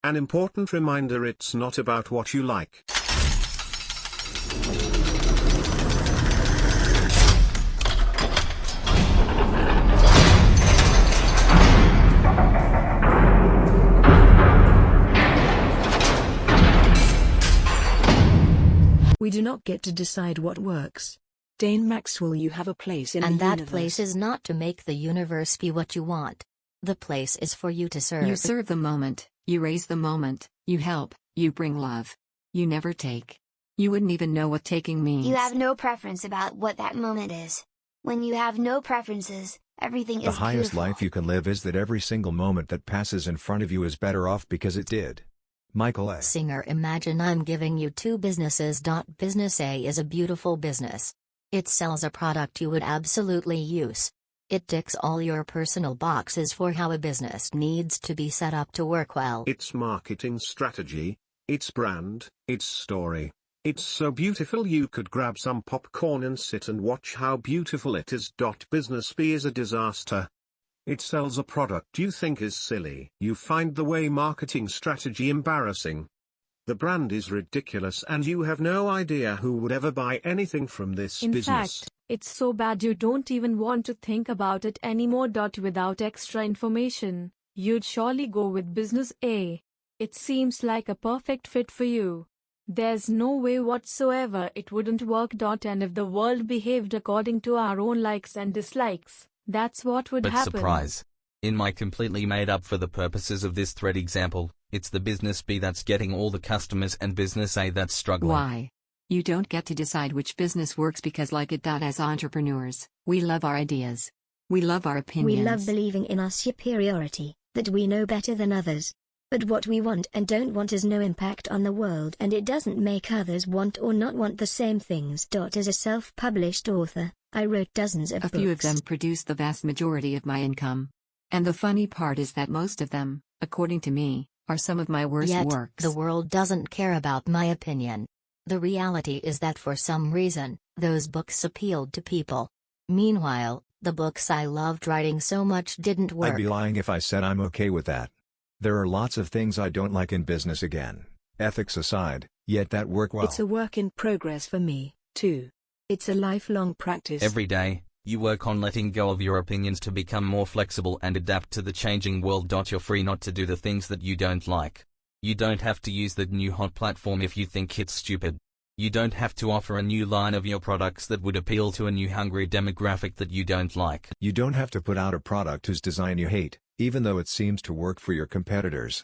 An important reminder: it's not about what you like. We do not get to decide what works. Dane Maxwell, you have a place in the universe. And that place is not to make the universe be what you want. The place is for you to serve. You serve the moment, you raise the moment, you help, you bring love. You never take. You wouldn't even know what taking means. You have no preference about what that moment is. When you have no preferences, everything is beautiful. The highest life you can live is that every single moment that passes in front of you is better off because it did. Michael A. Singer. Imagine I'm giving you two businesses. Business A is a beautiful business. It sells a product you would absolutely use. It ticks all your personal boxes for how a business needs to be set up to work well. Its marketing strategy, its brand, its story. It's so beautiful you could grab some popcorn and sit and watch how beautiful it is. Business B is a disaster. It sells a product you think is silly. You find the way marketing strategy embarrassing. The brand is ridiculous and you have no idea who would ever buy anything from this business. In fact, it's so bad you don't even want to think about it anymore. Without extra information, you'd surely go with business A. It seems like a perfect fit for you. There's no way whatsoever it wouldn't work. And if the world behaved according to our own likes and dislikes, that's what would happen. But surprise. In my completely made up for the purposes of this thread example, it's the business B that's getting all the customers and business A that's struggling. Why? You don't get to decide which business works because like it. As entrepreneurs, we love our ideas. We love our opinions. We love believing in our superiority, that we know better than others. But what we want and don't want has no impact on the world, and it doesn't make others want or not want the same things. As a self-published author, I wrote dozens of books. A few of them produce the vast majority of my income. And the funny part is that most of them, according to me, are some of my worst works. The world doesn't care about my opinion. The reality is that for some reason, those books appealed to people. Meanwhile, the books I loved writing so much didn't work. I'd be lying if I said I'm okay with that. There are lots of things I don't like in business again, ethics aside, yet that work well. It's a work in progress for me, too. It's a lifelong practice. Every day, you work on letting go of your opinions to become more flexible and adapt to the changing world. You're free not to do the things that you don't like. You don't have to use the new hot platform if you think it's stupid. You don't have to offer a new line of your products that would appeal to a new hungry demographic that you don't like. You don't have to put out a product whose design you hate, even though it seems to work for your competitors.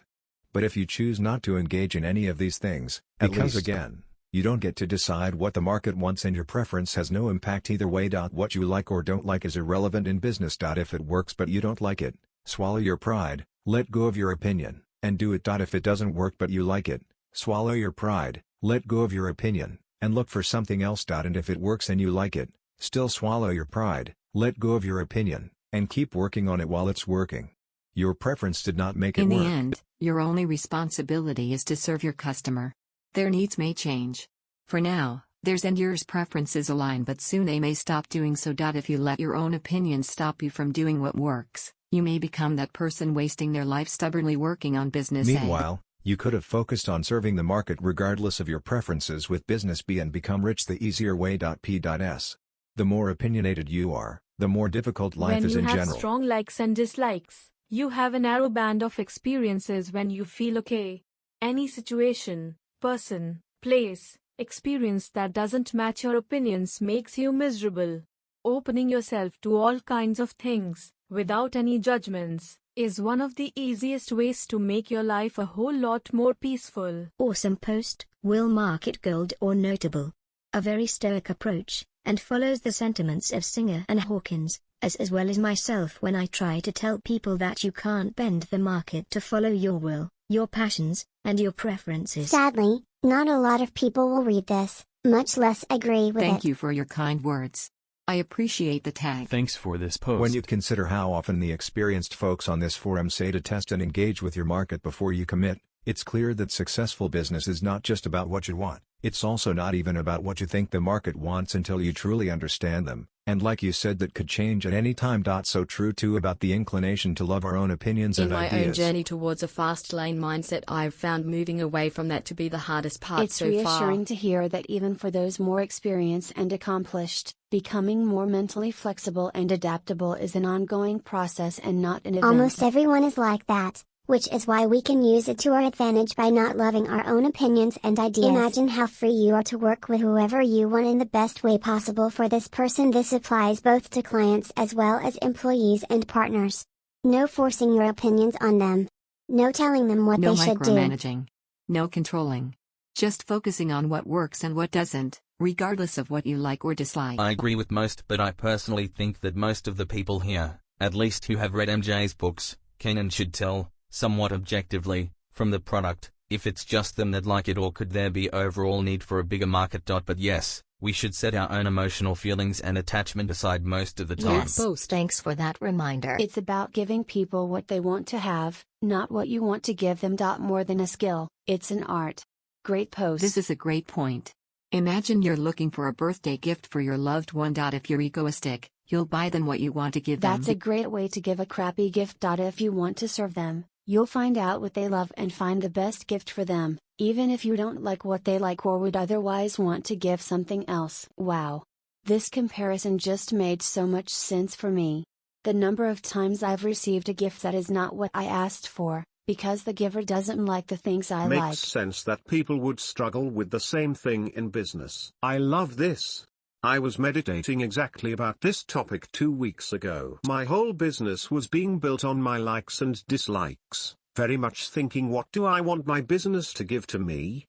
But if you choose not to engage in any of these things, because again, you don't get to decide what the market wants and your preference has no impact either way. What you like or don't like is irrelevant in business. If it works but you don't like it, swallow your pride, let go of your opinion, and do it. If it doesn't work but you like it, swallow your pride, let go of your opinion, and look for something else. And if it works and you like it, still swallow your pride, let go of your opinion, and keep working on it while it's working. Your preference did not make it work. In the end, your only responsibility is to serve your customer. Their needs may change. For now, theirs and yours preferences align, but soon they may stop doing so. If you let your own opinions stop you from doing what works, you may become that person wasting their life stubbornly working on business A. Meanwhile, you could have focused on serving the market regardless of your preferences with business B and become rich the easier way. P.S. The more opinionated you are, the more difficult life is in general. When you have strong likes and dislikes, you have a narrow band of experiences when you feel okay. Any situation, person, place, experience that doesn't match your opinions makes you miserable. Opening yourself to all kinds of things, without any judgments, is one of the easiest ways to make your life a whole lot more peaceful. Awesome post, will mark it gold or notable. A very stoic approach, and follows the sentiments of Singer and Hawkins, as well as myself when I try to tell people that you can't bend the market to follow your will, your passions, and your preferences. Sadly, not a lot of people will read this, much less agree with it. Thank you for your kind words. I appreciate the tag. Thanks for this post. When you consider how often the experienced folks on this forum say to test and engage with your market before you commit, it's clear that successful business is not just about what you want, It's also not even about what you think the market wants until you truly understand them, and like you said, that could change at any time. So true too about the inclination to love our own opinions and ideas. In my own journey towards a fast lane mindset, I've found moving away from that to be the hardest part so far. It's reassuring to hear that even for those more experienced and accomplished, becoming more mentally flexible and adaptable is an ongoing process and not an event. Almost everyone is like that, which is why we can use it to our advantage by not loving our own opinions and ideas. Imagine how free you are to work with whoever you want in the best way possible for this person. This applies both to clients as well as employees and partners. No forcing your opinions on them. No telling them what they should do. No micromanaging. No controlling. Just focusing on what works and what doesn't, regardless of what you like or dislike. I agree with most, but I personally think that most of the people here, at least who have read MJ's books, can and should tell, somewhat objectively, from the product, if it's just them that like it, or could there be overall need for a bigger market. But yes, we should set our own emotional feelings and attachment aside most of the time. Yes, thanks for that reminder. It's about giving people what they want to have, not what you want to give them. More than a skill, it's an art. Great post. This is a great point. Imagine you're looking for a birthday gift for your loved one. If you're egoistic, you'll buy them what you want to give them. That's a great way to give a crappy gift. If you want to serve them, you'll find out what they love and find the best gift for them, even if you don't like what they like or would otherwise want to give something else. Wow. This comparison just made so much sense for me. The number of times I've received a gift that is not what I asked for, because the giver doesn't like the things I like. Makes sense that people would struggle with the same thing in business. I love this. I was meditating exactly about this topic 2 weeks ago. My whole business was being built on my likes and dislikes, very much thinking, what do I want my business to give to me?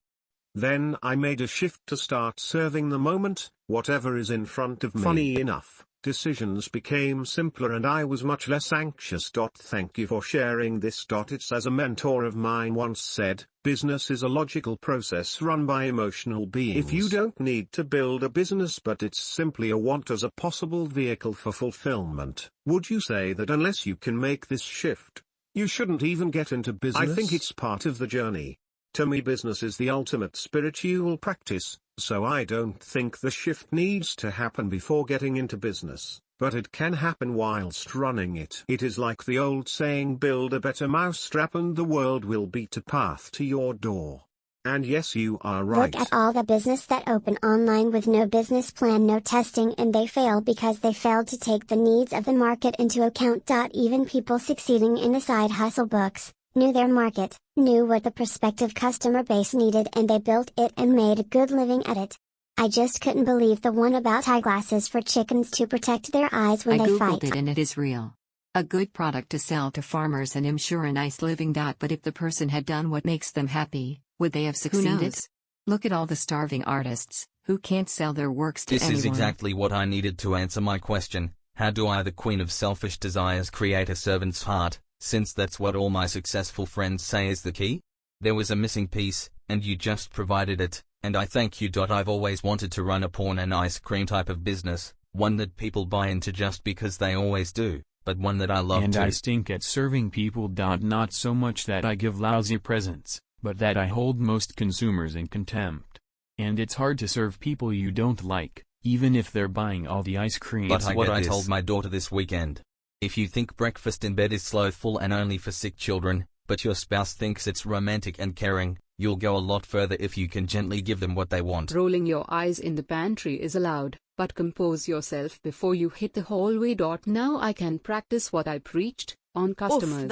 Then I made a shift to start serving the moment, whatever is in front of me. Funny enough, decisions became simpler and I was much less anxious. Thank you for sharing this. It's as a mentor of mine once said, business is a logical process run by emotional beings. If you don't need to build a business but it's simply a want as a possible vehicle for fulfillment, would you say that unless you can make this shift, you shouldn't even get into business? I think it's part of the journey. To me, business is the ultimate spiritual practice, so I don't think the shift needs to happen before getting into business, but it can happen whilst running it. It is like the old saying, build a better mousetrap and the world will beat a path to your door. And yes, you are right. Look at all the business that open online with no business plan, no testing, and they fail because they failed to take the needs of the market into account. Even people succeeding in the side hustle books knew their market, knew what the prospective customer base needed, and they built it and made a good living at it. I just couldn't believe the one about eyeglasses for chickens to protect their eyes when they fight. I googled it and it is real. A good product to sell to farmers and ensure a nice living. But if the person had done what makes them happy, would they have succeeded? Who knows? Look at all the starving artists, who can't sell their works to anyone. This is exactly what I needed to answer my question. How do I, the queen of selfish desires, create a servant's heart, since that's what all my successful friends say is the key? There was a missing piece, and you just provided it, and I thank you. I've always wanted to run a porn and ice cream type of business, one that people buy into just because they always do, but one that I love and too. I stink at serving people. Not so much that I give lousy presents, but that I hold most consumers in contempt. And it's hard to serve people you don't like, even if they're buying all the ice cream. But what I told my daughter this weekend. If you think breakfast in bed is slothful and only for sick children, but your spouse thinks it's romantic and caring, you'll go a lot further if you can gently give them what they want. Rolling your eyes in the pantry is allowed, but compose yourself before you hit the hallway. Now I can practice what I preached on customers.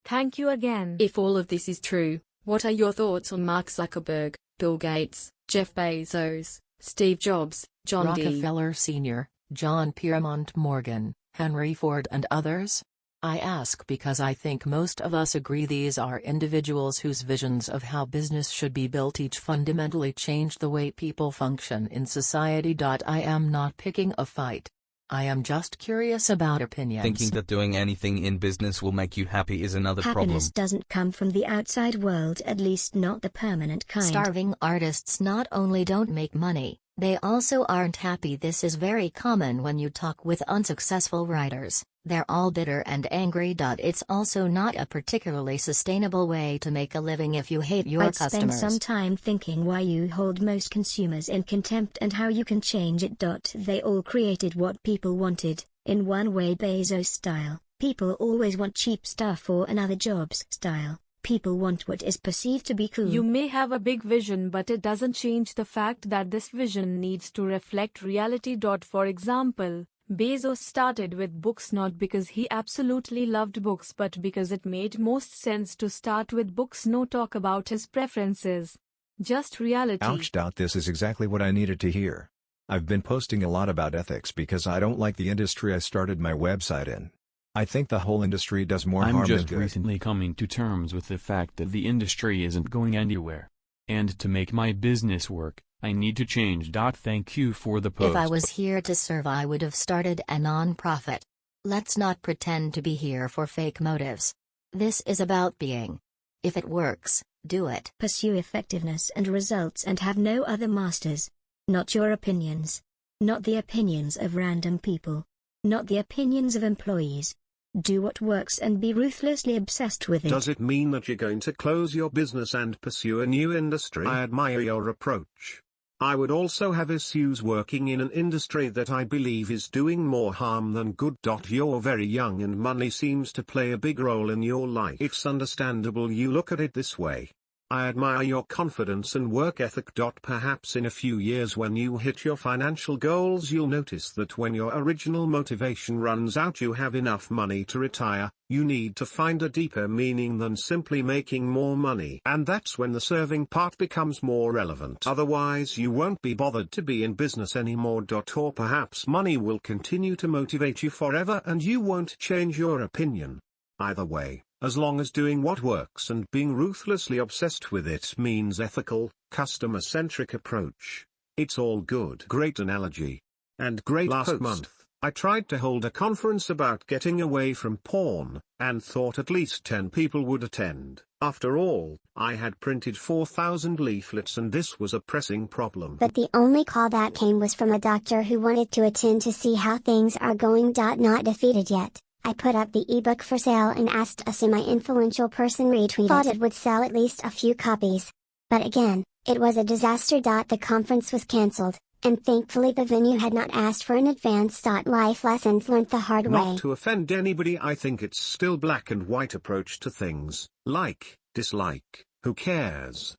Thank you again. If all of this is true, what are your thoughts on Mark Zuckerberg, Bill Gates, Jeff Bezos, Steve Jobs, John D. Rockefeller Sr., John Piermont Morgan, Henry Ford and others? I ask because I think most of us agree these are individuals whose visions of how business should be built each fundamentally changed the way people function in society. I am not picking a fight. I am just curious about opinions. Thinking that doing anything in business will make you happy is another problem. Happiness doesn't come from the outside world, at least not the permanent kind. Starving artists not only don't make money, they also aren't happy. This is very common when you talk with unsuccessful writers. They're all bitter and angry. It's also not a particularly sustainable way to make a living if you hate your I'd customers. spend some time thinking why you hold most consumers in contempt and how you can change it. They all created what people wanted, in one way Bezos style. People always want cheap stuff or another job's style. People want what is perceived to be cool. You may have a big vision, but it doesn't change the fact that this vision needs to reflect reality. For example, Bezos started with books not because he absolutely loved books but because it made most sense to start with books. No talk about his preferences. Just reality. Ouch. This is exactly what I needed to hear. I've been posting a lot about ethics because I don't like the industry I started my website in. I think the whole industry does more harm than good. I'm just recently coming to terms with the fact that the industry isn't going anywhere. And to make my business work, I need to change. Thank you for the post. If I was here to serve, I would have started a non-profit. Let's not pretend to be here for fake motives. This is about being. If it works, do it. Pursue effectiveness and results and have no other masters. Not your opinions. Not the opinions of random people. Not the opinions of employees. Do what works and be ruthlessly obsessed with it. Does it mean that you're going to close your business and pursue a new industry? I admire your approach. I would also have issues working in an industry that I believe is doing more harm than good. You're very young and money seems to play a big role in your life. It's understandable you look at it this way. I admire your confidence and work ethic. Perhaps in a few years when you hit your financial goals you'll notice that when your original motivation runs out you have enough money to retire. You need to find a deeper meaning than simply making more money. And that's when the serving part becomes more relevant. Otherwise you won't be bothered to be in business anymore. Or perhaps money will continue to motivate you forever and you won't change your opinion. Either way, as long as doing what works and being ruthlessly obsessed with it means ethical, customer-centric approach, it's all good. Great analogy. And great Last post. month, I tried to hold a conference about getting away from porn, and thought at least 10 people would attend. After all, I had printed 4,000 leaflets and this was a pressing problem. But the only call that came was from a doctor who wanted to attend to see how things are going. Not defeated yet. I put up the ebook for sale and asked a semi-influential person retweet it. Thought it would sell at least a few copies. But again, it was a disaster. The conference was cancelled, and thankfully the venue had not asked for an advance. Life lessons learned the hard way. Not to offend anybody, I think it's still black and white approach to things. Like, dislike, who cares?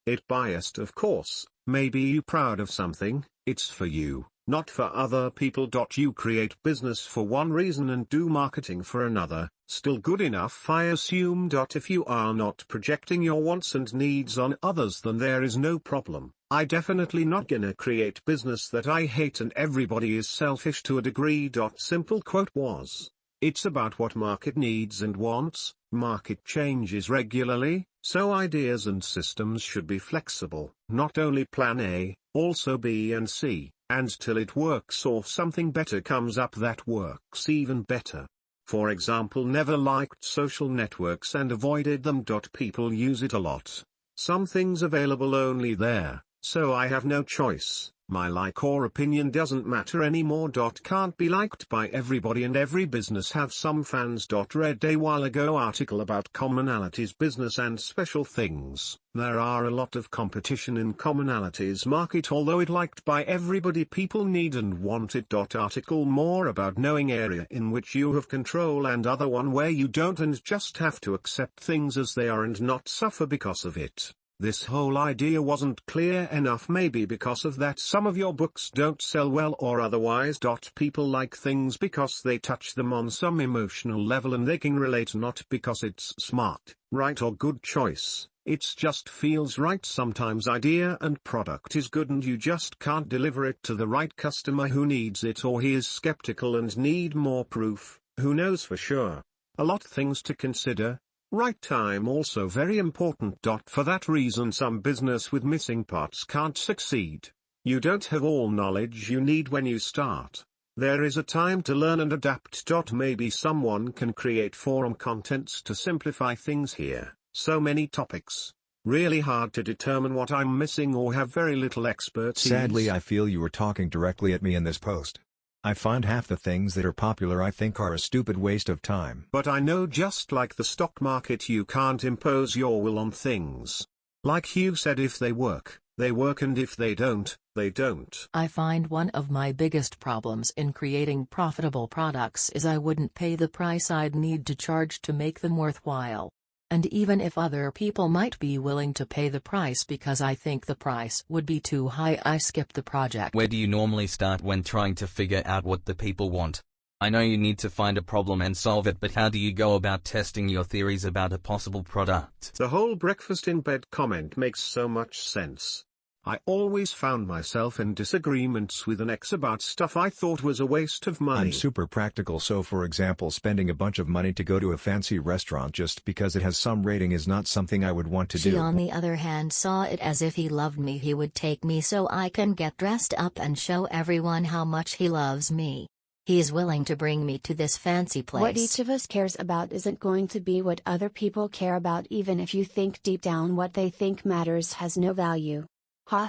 It biased of course. Maybe you proud of something, it's for you, not for other people. You create business for one reason and do marketing for another, still good enough I assume. If you are not projecting your wants and needs on others then there is no problem. I definitely not gonna create business that I hate and everybody is selfish to a degree. Simple quote was, it's about what market needs and wants. Market changes regularly, so ideas and systems should be flexible. Not only plan A, also B and C, and till it works or something better comes up that works even better. For example, never liked social networks and avoided them. People use it a lot. Some things available only there, so I have no choice. My like or opinion doesn't matter anymore. Can't be liked by everybody and every business have some fans. Read a while ago article about commonalities business and special things. There are a lot of competition in commonalities market, although it liked by everybody people need and want it. Article more about knowing area in which you have control and other one where you don't and just have to accept things as they are and not suffer because of it. This whole idea wasn't clear enough, maybe because of that some of your books don't sell well or otherwise. People like things because they touch them on some emotional level and they can relate, not because it's smart, right or good choice. It's just feels right. Sometimes idea and product is good and you just can't deliver it to the right customer who needs it, or he is skeptical and need more proof, who knows for sure. A lot things to consider. Right time also very important. For that reason some business with missing parts can't succeed. You don't have all knowledge you need when you start. There is a time to learn and adapt. Maybe someone can create forum contents to simplify things here. So many topics. Really hard to determine what I'm missing or have very little expertise. Sadly, I feel you were talking directly at me in this post. I find half the things that are popular I think are a stupid waste of time. But I know just like the stock market you can't impose your will on things. Like Hugh said, if they work, and if they don't, they don't. I find one of my biggest problems in creating profitable products is I wouldn't pay the price I'd need to charge to make them worthwhile. And even if other people might be willing to pay the price because I think the price would be too high, I skip the project. Where do you normally start when trying to figure out what the people want? I know you need to find a problem and solve it, but how do you go about testing your theories about a possible product? The whole breakfast in bed comment makes so much sense. I always found myself in disagreements with an ex about stuff I thought was a waste of money. I'm super practical, so for example spending a bunch of money to go to a fancy restaurant just because it has some rating is not something I would want to do. She on the other hand saw it as if he loved me. He would take me so I can get dressed up and show everyone how much he loves me. He is willing to bring me to this fancy place. What each of us cares about isn't going to be what other people care about, even if you think deep down what they think matters has no value.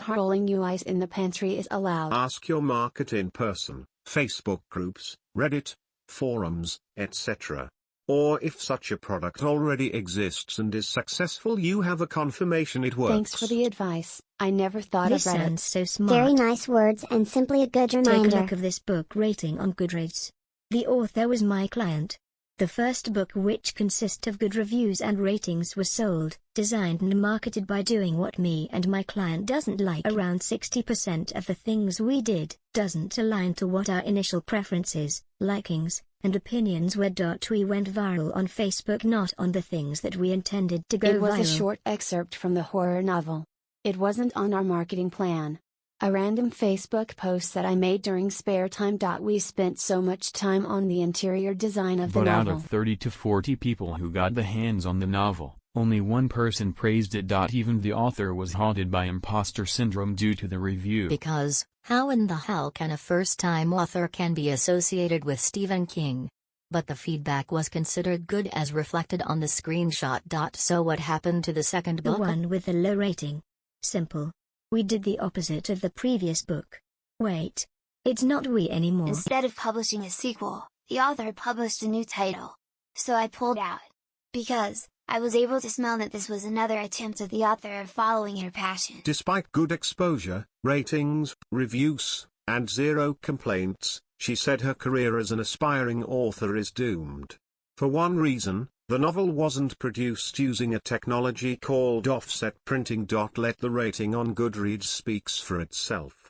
Rolling your eyes in the pantry is allowed. Ask your market in person, Facebook groups, Reddit, forums, etc. Or if such a product already exists and is successful, you have a confirmation it works. Thanks for the advice. I never thought This of Reddit. sounds so smart. Very nice words and simply a good reminder. Take a look of this book rating on Goodreads. The author was my client. The first book, which consists of good reviews and ratings, was sold, designed and marketed by doing what me and my client doesn't like. Around 60% of the things we did doesn't align to what our initial preferences, likings, and opinions were. We went viral on Facebook, not on the things that we intended to go viral. It was a short excerpt from the horror novel. It wasn't on our marketing plan. A random Facebook post that I made during spare time. We spent so much time on the interior design of the novel. But out of 30 to 40 people who got the hands on the novel, only one person praised it. Even the author was haunted by imposter syndrome due to the review. Because, how in the hell can a first-time author can be associated with Stephen King? But the feedback was considered good as reflected on the screenshot. So what happened to the second book? The one with the low rating. Simple. We did the opposite of the previous book. Wait. It's not we anymore. Instead of publishing a sequel, the author published a new title. So I pulled out. Because, I was able to smell that this was another attempt at the author of following her passion. Despite good exposure, ratings, reviews, and zero complaints, she said her career as an aspiring author is doomed. For one reason, the novel wasn't produced using a technology called offset printing. Let the rating on Goodreads speaks for itself.